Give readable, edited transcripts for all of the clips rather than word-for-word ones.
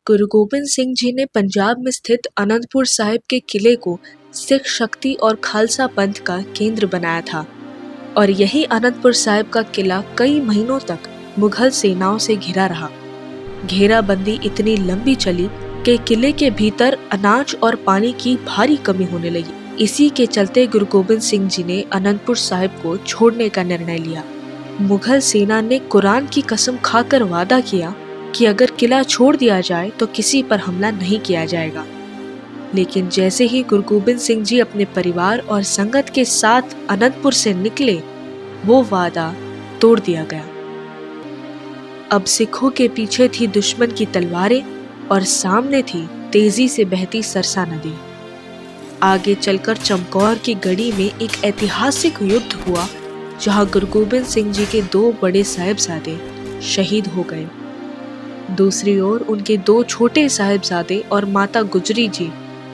गुरु गोबिंद सिंह जी ने पंजाब में स्थित आनंदपुर साहिब के किले को सिख शक्ति और खालसा पंथ का केंद्र बनाया था और यही आनंदपुर साहिब का किला कई महीनों तक मुगल सेनाओं से घिरा रहा। घेराबंदी इतनी लंबी चली कि किले के भीतर अनाज और पानी की भारी कमी होने लगी। इसी के चलते गुरु गोबिंद सिंह जी ने आनंदपुर साहिब को छोड़ने का निर्णय लिया। मुगल सेना ने कुरान की कसम खाकर वादा किया कि अगर किला छोड़ दिया जाए तो किसी पर हमला नहीं किया जाएगा। लेकिन जैसे ही गुरु गोबिंद सिंह जी अपने परिवार और संगत के साथ अनंतपुर से निकले, वो वादा तोड़ दिया गया। अब सिखों के पीछे थी दुश्मन की तलवारें और सामने थी तेजी से बहती सरसा नदी। आगे चलकर चमकौर की गढ़ी में एक ऐतिहासिक युद्ध हुआ, जहां गुरु गोबिंद सिंह जी के 2 बड़े साहिबजादे शहीद हो गए। दूसरी ओर उनके 2 छोटे साहिबजादे और माता गुजरी जी,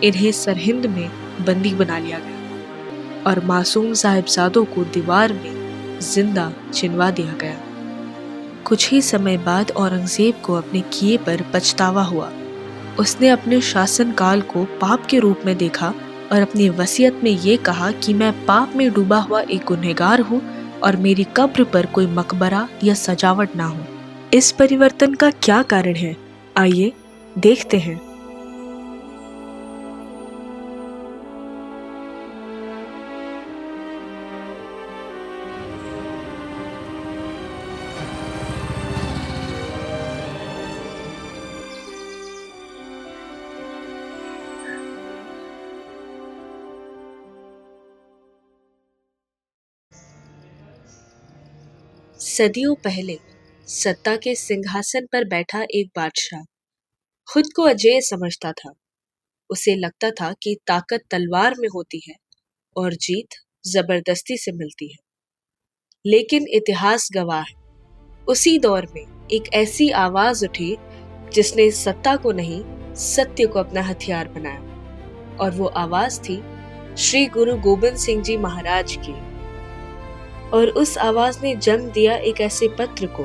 इन्हें सरहिंद में बंदी बना लिया गया और मासूम साहिबजादों को दीवार में जिंदा चिनवा दिया गया। कुछ ही समय बाद औरंगजेब को अपने किए पर पछतावा हुआ। उसने अपने शासनकाल को पाप के रूप में देखा और अपनी वसीयत में ये कहा कि मैं पाप में डूबा हुआ एक गुनहगार हूँ और मेरी कब्र पर कोई मकबरा या सजावट ना हो। इस परिवर्तन का क्या कारण है, आइए देखते हैं। सदियों पहले सत्ता के सिंहासन पर बैठा एक बादशाह खुद को अजेय समझता था। उसे लगता था कि ताकत तलवार में होती है और जीत जबरदस्ती से मिलती है। लेकिन इतिहास गवाह है, उसी दौर में एक ऐसी आवाज उठी जिसने सत्ता को नहीं, सत्य को अपना हथियार बनाया। और वो आवाज थी श्री गुरु गोबिंद सिंह जी महाराज की। और उस आवाज ने जन्म दिया एक ऐसे पत्र को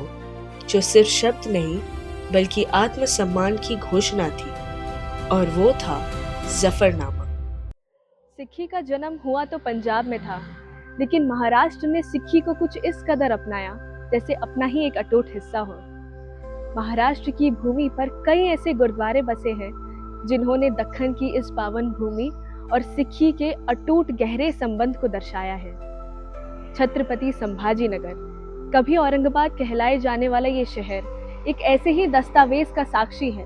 जो सिर्फ शब्द नहीं बल्कि आत्मसम्मान की घोषणा थी, और वो था जफरनामा। सिक्खी का जन्म हुआ तो पंजाब में था, लेकिन महाराष्ट्र ने सिक्खी को कुछ इस कदर अपनाया जैसे अपना ही एक अटूट हिस्सा हो। महाराष्ट्र की भूमि पर कई ऐसे गुरुद्वारे बसे हैं जिन्होंने दक्खन की इस पावन भूमि और सिक्खी के अटूट गहरे संबंध को दर्शाया है। छत्रपति संभाजी नगर, कभी औरंगाबाद कहलाए जाने वाला ये शहर एक ऐसे ही दस्तावेज का साक्षी है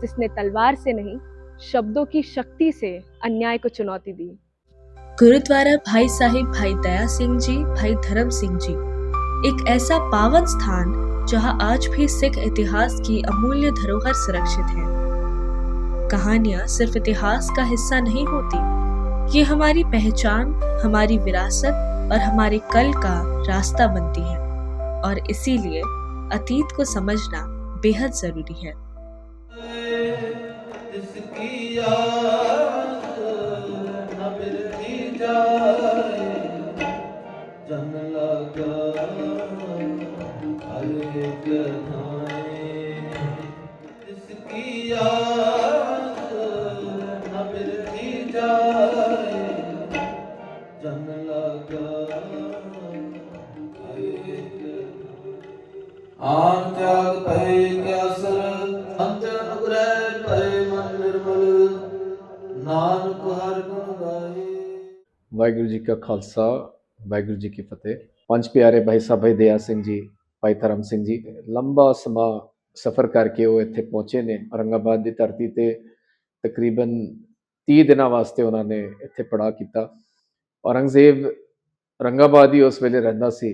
जिसने तलवार से नहीं, शब्दों की शक्ति से अन्याय को चुनौती दी। गुरुद्वारा भाई साहिब भाई दया सिंह जी भाई धर्म सिंह जी एक ऐसा पावन स्थान जहां आज भी सिख इतिहास की अमूल्य धरोहर सुरक्षित है। कहानियां सिर्फ इतिहास का हिस्सा नहीं होती, ये हमारी पहचान, हमारी विरासत और हमारे कल का रास्ता बनती है। और इसीलिए अतीत को समझना बेहद जरूरी है। जन लगा हर एक जिसकी याद न बिरती जाए, जन लगा हर एक आन त्याग भय क्या सर अंत अनुग्रह भय मन निर्मल नानक हर गुण गाए। ਵਾਹਿਗੁਰੂ ਜੀ ਕਾ ਖਾਲਸਾ, ਵਾਹਿਗੁਰੂ ਜੀ ਕੀ ਫਤਿਹ। ਪੰਜ ਪਿਆਰੇ ਭਾਈ ਸਾਹਿਬ ਭਾਈ ਦਇਆ ਸਿੰਘ ਜੀ, ਭਾਈ ਧਰਮ ਸਿੰਘ ਜੀ ਲੰਬਾ ਸਮਾਂ ਸਫ਼ਰ ਕਰਕੇ ਉਹ ਇੱਥੇ ਪਹੁੰਚੇ ਨੇ ਔਰੰਗਾਬਾਦ ਦੀ ਧਰਤੀ ਤੇ। ਤਕਰੀਬਨ 30 ਦਿਨਾਂ ਵਾਸਤੇ ਉਹਨਾਂ ਨੇ ਇੱਥੇ ਪੜਾਅ ਕੀਤਾ। ਔਰੰਗਜ਼ੇਬ ਔਰੰਗਾਬਾਦ ਹੀ ਉਸ ਵੇਲੇ ਰਹਿੰਦਾ ਸੀ,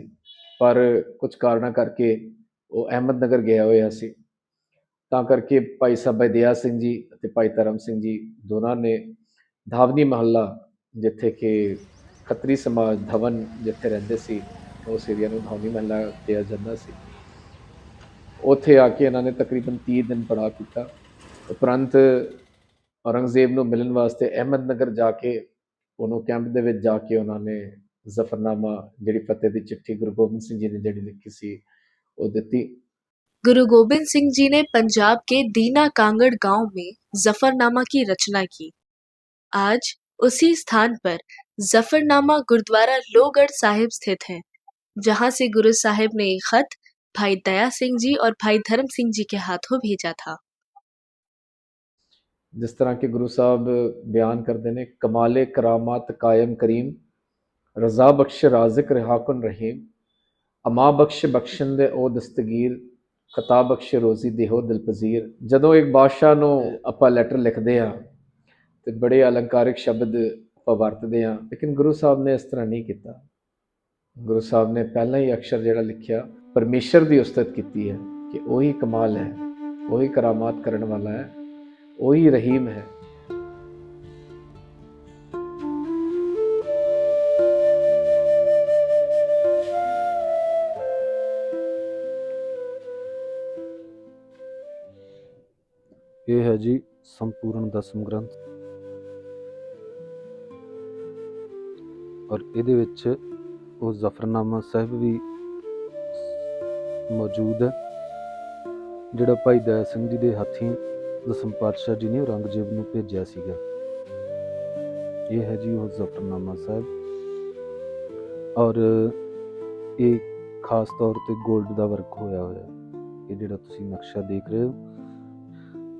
ਪਰ ਕੁਝ ਕਾਰਨਾਂ ਕਰਕੇ ਉਹ ਅਹਿਮਦਨਗਰ ਗਿਆ ਹੋਇਆ ਸੀ। ਤਾਂ ਕਰਕੇ ਭਾਈ ਸਾਹਿਬ ਭਾਈ ਦਇਆ ਸਿੰਘ ਜੀ ਅਤੇ ਭਾਈ ਧਰਮ ਸਿੰਘ ਜੀ ਦੋਨਾਂ ਨੇ ਧਾਵਨੀ ਮਹੱਲਾ, ਜਿੱਥੇ ਕਿ ਖੱਤਰੀ ਸਮਾਜ ਧਵਨ ਜਿੱਥੇ ਰਹਿੰਦੇ ਸੀ, ਉਸ ਏਰੀਆ ਨੂੰ ਧਾਵਨੀ ਮਹੱਲਾ ਕਿਹਾ ਜਾਂਦਾ ਸੀ, ਉੱਥੇ ਆ ਕੇ ਇਹਨਾਂ ਨੇ ਤਕਰੀਬਨ 30 ਦਿਨ ਪੜਾਅ ਕੀਤਾ। ਉਪਰੰਤ ਔਰੰਗਜ਼ੇਬ ਨੂੰ ਮਿਲਣ ਵਾਸਤੇ ਅਹਿਮਦਨਗਰ ਜਾ ਕੇ ਉਹਨੂੰ ਕੈਂਪ ਦੇ ਵਿੱਚ ਜਾ ਕੇ ਉਹਨਾਂ ਨੇ ਜ਼ਫਰਨਾਮਾ, ਜਿਹੜੀ ਫਤਿਹ ਦੀ ਚਿੱਠੀ ਗੁਰੂ ਗੋਬਿੰਦ ਸਿੰਘ ਜੀ ਨੇ ਜਿਹੜੀ ਲਿਖੀ ਸੀ, ਉਹ ਦਿੱਤੀ। गुरु गोबिंद सिंह जी ने पंजाब के दीना कांगड़ गांव में जफरनामा की रचना की। आज उसी स्थान पर जफरनामा गुरुद्वारा लोहगढ़ साहिब स्थित है, जहां से गुरु साहिब ने एक खत भाई दया सिंह जी और भाई धर्म सिंह जी के हाथों भेजा था। जिस तरह के गुरु साहब बयान करते ने, कमाले करामात कायम करीम, रजा बख्श राजिक रिहाकुन रहीम, अमा बख्श बख्शन दे ओ दस्तगीर, खता बख्श रोजी देहो दिल पजीर। ਜਦੋਂ ਇੱਕ ਬਾਦਸ਼ਾਹ ਨੂੰ ਆਪਾਂ ਲੈਟਰ ਲਿਖਦੇ ਆ ਤੇ ਬੜੇ ਅਲੰਕਾਰਿਕ ਸ਼ਬਦ ਆਪਾਂ ਵਰਤਦੇ ਆ, ਲੇਕਿਨ ਗੁਰੂ ਸਾਹਿਬ ਨੇ ਇਸ ਤਰ੍ਹਾਂ ਨਹੀਂ ਕੀਤਾ। ਗੁਰੂ ਸਾਹਿਬ ਨੇ ਪਹਿਲਾਂ ਹੀ ਅਕਸ਼ਰ ਜਿਹੜਾ ਲਿਖਿਆ, ਪਰਮੇਸ਼ਰ ਦੀ ਉਸਤਤ ਕੀਤੀ ਹੈ ਕਿ ਉਹੀ ਕਮਾਲ ਹੈ, ਉਹੀ ਕਰਾਮਾਤ ਕਰਨ ਵਾਲਾ ਹੈ, ਉਹੀ ਰਹੀਮ ਹੈ। ਇਹ ਹੈ ਜੀ ਸੰਪੂਰਨ ਦਸਮ ਗ੍ਰੰਥ, ਔਰ ਇਹਦੇ ਵਿੱਚ ਉਹ ਜ਼ਫਰਨਾਮਾ ਸਾਹਿਬ ਵੀ ਮੌਜੂਦ ਹੈ, ਜਿਹੜਾ ਭਾਈ ਦਇਆ ਸਿੰਘ ਜੀ ਦੇ ਹੱਥੀਂ ਦਸਮ ਪਾਤਸ਼ਾਹ ਜੀ ਨੇ ਔਰੰਗਜ਼ੇਬ ਨੂੰ ਭੇਜਿਆ ਸੀਗਾ। ਇਹ ਹੈ ਜੀ ਉਹ ਜ਼ਫਰਨਾਮਾ ਸਾਹਿਬ, ਔਰ ਇਹ ਖਾਸ ਤੌਰ ਤੇ 골ਡ ਦਾ ਵਰਕ ਹੋਇਆ ਹੋਇਆ। ਇਹ ਜਿਹੜਾ ਤੁਸੀਂ ਨਕਸ਼ਾ ਦੇਖ ਰਹੇ ਹੋ,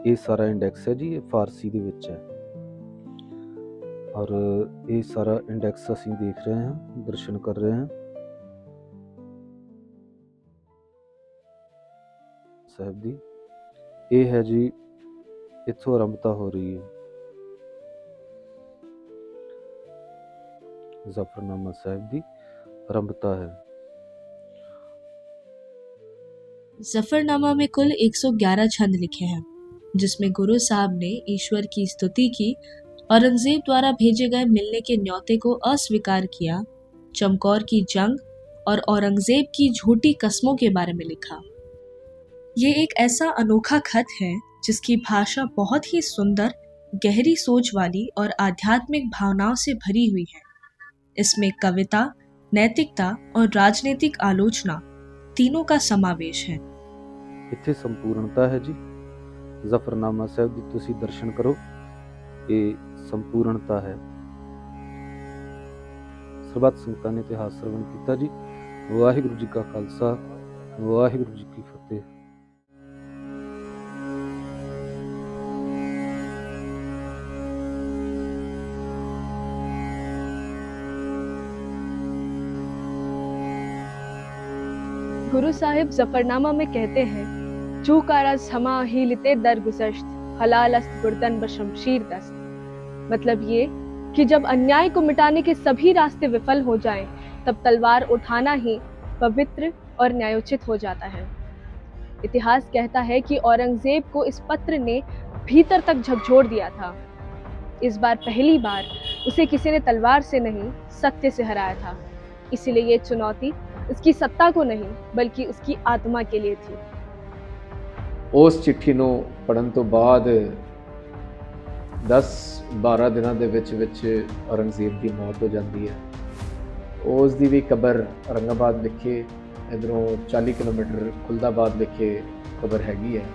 ਇਹ ਸਾਰਾ ਇੰਡੈਕਸ ਹੈ ਜੀ, ਇਹ ਫਾਰਸੀ ਦੇ ਵਿੱਚ ਹੈ, ਔਰ ਇਹ ਸਾਰਾ ਇੰਡੈਕਸ ਅਸੀਂ ਦੇਖ ਰਹੇ ਹਾਂ, ਦਰਸ਼ਨ ਕਰ ਰਹੇ ਹਾਂ ਸਾਹਿਬ ਦੀ। ਇਹ ਹੈ ਜੀ, ਇੱਥੋਂ ਆਰੰਭਤਾ ਹੋ ਰਹੀ ਹੈ ਜ਼ਫਰਨਾਮਾ ਸਾਹਿਬ ਦੀ, ਆਰੰਭਤਾ ਹੈ। जफरनामा में कुल 111 छंद लिखे हैं, जिसमें गुरु साहब ने ईश्वर की स्तुति की, औरंगजेब द्वारा भेजे गए मिलने के न्योते को अस्वीकार किया, चमकौर की जंग और औरंगजेब की झूठी कस्मों के बारे में लिखा। ये एक ऐसा अनोखा खत है जिसकी भाषा बहुत ही सुंदर, गहरी सोच वाली और आध्यात्मिक भावनाओं से भरी हुई है। इसमें कविता, नैतिकता और राजनीतिक आलोचना तीनों का समावेश है। ਇੱਥੇ ਸੰਪੂਰਨਤਾ ਹੈ ਜੀ। ਜ਼ਫਰਨਾਮਾ ਸਾਹਿਬ ਦੀ ਤੁਸੀਂ ਦਰਸ਼ਨ ਕਰੋ, ਇਹ ਸੰਪੂਰਨਤਾ ਹੈ। ਸਰਬੱਤ ਸੰਗਤਾਂ ਨੇ ਇਤਿਹਾਸ ਸਰਵਣ ਕੀਤਾ ਜੀ। ਵਾਹਿਗੁਰੂ ਜੀ ਕਾ ਖਾਲਸਾ, ਵਾਹਿਗੁਰੂ ਜੀ ਕੀ ਫਤਿਹ। गुरु साहिब जफरनामा में कहते हैं, चू कारस हमा हीलते दर गुज़श्त, हलाल अस्त गुर्दन बशमशीर दस्त। मतलब ये कि जब अन्याय को मिटाने के सभी रास्ते विफल हो जाएं, तब तलवार उठाना ही पवित्र और न्यायोचित हो जाता है। इतिहास कहता है कि औरंगजेब को इस पत्र ने भीतर तक झकझोर दिया था। इस बार पहली बार उसे किसी ने तलवार से नहीं, सत्य से हराया था। इसीलिए ये चुनौती उसकी सत्ता को नहीं, बल्कि उसकी आत्मा के लिए थी। ਉਸ ਚਿੱਠੀ ਨੂੰ ਪੜਨ ਤੋਂ ਬਾਅਦ 10-12 ਦਿਨਾਂ ਦੇ ਵਿੱਚ ਔਰੰਗਜ਼ੇਬ ਦੀ ਮੌਤ ਹੋ ਜਾਂਦੀ ਹੈ। ਉਸ ਦੀ ਵੀ ਕਬਰ ਔਰੰਗਾਬਾਦ ਵਿਖੇ, ਇਧਰੋਂ 40 ਕਿਲੋਮੀਟਰ ਖੁਲਦਾਬਾਦ ਵਿਖੇ ਕਬਰ ਹੈਗੀ ਹੈ।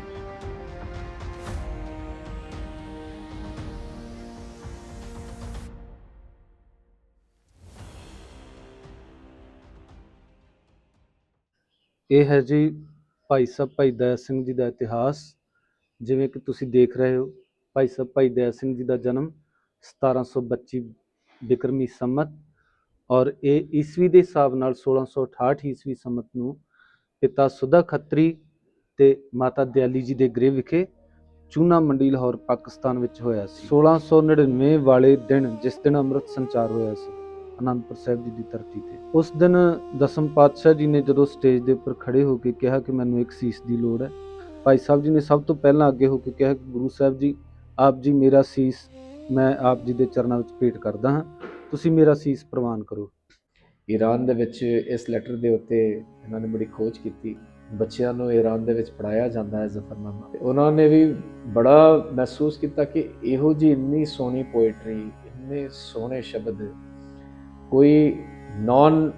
ਇਹ ਹੈ ਜੀ ਭਾਈ ਸਾਹਿਬ ਭਾਈ ਦਇਆ ਸਿੰਘ ਜੀ ਦਾ ਇਤਿਹਾਸ। ਜਿਵੇਂ ਕਿ ਤੁਸੀਂ ਦੇਖ ਰਹੇ ਹੋ, ਭਾਈ ਸਾਹਿਬ ਭਾਈ ਦਇਆ ਸਿੰਘ ਜੀ ਦਾ ਜਨਮ 1725 ਬਿਕਰਮੀ ਸੰਮਤ, ਔਰ ਇਹ ਈਸਵੀ ਦੇ ਹਿਸਾਬ ਨਾਲ 1668 ਈਸਵੀ ਸੰਮਤ ਨੂੰ ਪਿਤਾ ਸੁਦਾ ਖੱਤਰੀ ਤੇ ਮਾਤਾ ਦਿਆਲੀ ਜੀ ਦੇ ਗ੍ਰਹਿ ਵਿਖੇ ਚੂਨਾ ਮੰਡੀ ਲਾਹੌਰ ਪਾਕਿਸਤਾਨ ਵਿੱਚ ਹੋਇਆ ਸੀ। 1699 ਵਾਲੇ ਦਿਨ, ਜਿਸ ਦਿਨ ਅੰਮ੍ਰਿਤ ਸੰਚਾਰ ਹੋਇਆ ਸੀ ਅਨੰਦਪੁਰ ਸਾਹਿਬ ਜੀ ਦੀ ਧਰਤੀ ਤੇ, ਉਸ ਦਿਨ ਦਸਮ ਪਾਤਸ਼ਾਹ ਜੀ ਨੇ ਜਦੋਂ ਸਟੇਜ ਦੇ ਉੱਪਰ ਖੜੇ ਹੋ ਕੇ ਕਿਹਾ ਕਿ ਮੈਨੂੰ ਇੱਕ ਸੀਸ ਦੀ ਲੋੜ ਹੈ, ਭਾਈ ਸਾਹਿਬ ਜੀ ਨੇ ਸਭ ਤੋਂ ਪਹਿਲਾਂ ਅੱਗੇ ਹੋ ਕੇ ਕਿਹਾ ਕਿ ਗੁਰੂ ਸਾਹਿਬ ਜੀ, ਆਪ ਜੀ ਮੇਰਾ ਸੀਸ ਮੈਂ ਆਪ ਜੀ ਦੇ ਚਰਨਾਂ ਵਿੱਚ ਭੇਟ ਕਰਦਾ ਹਾਂ, ਤੁਸੀਂ ਮੇਰਾ ਸੀਸ ਪ੍ਰਵਾਨ ਕਰੋ। ਈਰਾਨ ਦੇ ਵਿੱਚ ਇਸ ਲੈਟਰ ਦੇ ਉੱਤੇ ਇਹਨਾਂ ਨੇ ਬੜੀ ਖੋਜ ਕੀਤੀ। ਬੱਚਿਆਂ ਨੂੰ ਈਰਾਨ ਦੇ ਵਿੱਚ ਪੜ੍ਹਾਇਆ ਜਾਂਦਾ ਹੈ ਜ਼ਫਰਨਾਮਾ, ਤੇ ਉਹਨਾਂ ਨੇ ਵੀ ਬੜਾ ਮਹਿਸੂਸ ਕੀਤਾ ਕਿ ਇਹੋ ਜਿਹੀ ਇੰਨੀ ਸੋਹਣੀ ਪੋਇਟਰੀ, ਇੰਨੇ ਸੋਹਣੇ ਸ਼ਬਦ ਕੋਈ ਨੌਨ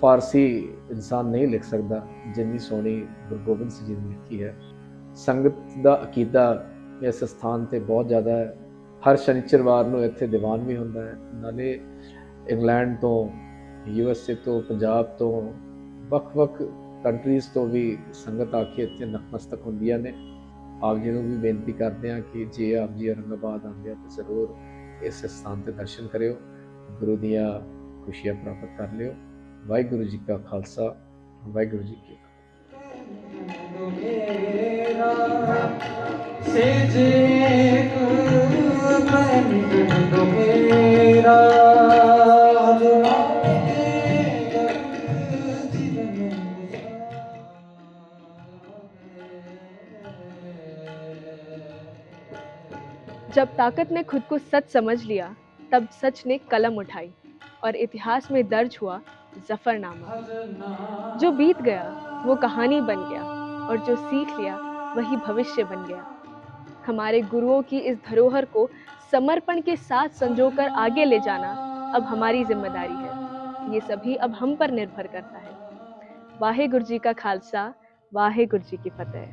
फारसी इंसान नहीं लिख सकता जिन्नी सोहनी गुरु गोबिंद सिंह जी ने लिखी है। संगत का अकीदा इस स्थान ते बहुत ज़्यादा है। हर शनिचरवार ਨੂੰ ਇੱਥੇ ਦੀਵਾਨ ਵੀ ਹੁੰਦਾ ਹੈ। ਨਾਲੇ ਇੰਗਲੈਂਡ ਤੋਂ, USA ਤੋਂ, ਪੰਜਾਬ ਤੋਂ, ਵੱਖ-ਵੱਖ ਕੰਟਰੀਜ਼ ਤੋਂ ਵੀ ਸੰਗਤ ਆ ਕੇ ਇੱਥੇ ਨਤਮਸਤਕ ਹੁੰਦੀਆਂ ਨੇ। ਆਪ ਜੀ ਨੂੰ ਵੀ ਬੇਨਤੀ ਕਰਦੇ ਹਾਂ ਕਿ ਜੇ ਆਪ ਜੀ ਔਰੰਗਾਬਾਦ ਆਉਂਦੇ ਆ ਤਾਂ ਜ਼ਰੂਰ ਇਸ ਸਥਾਨ ਤੇ ਦਰਸ਼ਨ ਕਰਿਓ, ਗੁਰੂ ਦੀਆਂ ਖੁਸ਼ੀਆਂ ਪ੍ਰਾਪਤ ਕਰ ਲਿਓ। ਵਾਹਿਗੁਰੂ ਜੀ ਕਾ ਖਾਲਸਾ, ਵਾਹਿਗੁਰੂ ਜੀ ਕੀ जब ताकत ने खुद को सच समझ लिया, तब सच ने कलम उठाई और इतिहास में दर्ज हुआ जफरनामा। जो बीत गया वो कहानी बन गया और जो सीख लिया वही भविष्य बन गया। हमारे गुरुओं की इस धरोहर को समर्पण के साथ संजोकर आगे ले जाना अब हमारी जिम्मेदारी है। ये सभी अब हम पर निर्भर करता है। वाहेगुरु जी का खालसा, वाहेगुरु जी की फतेह।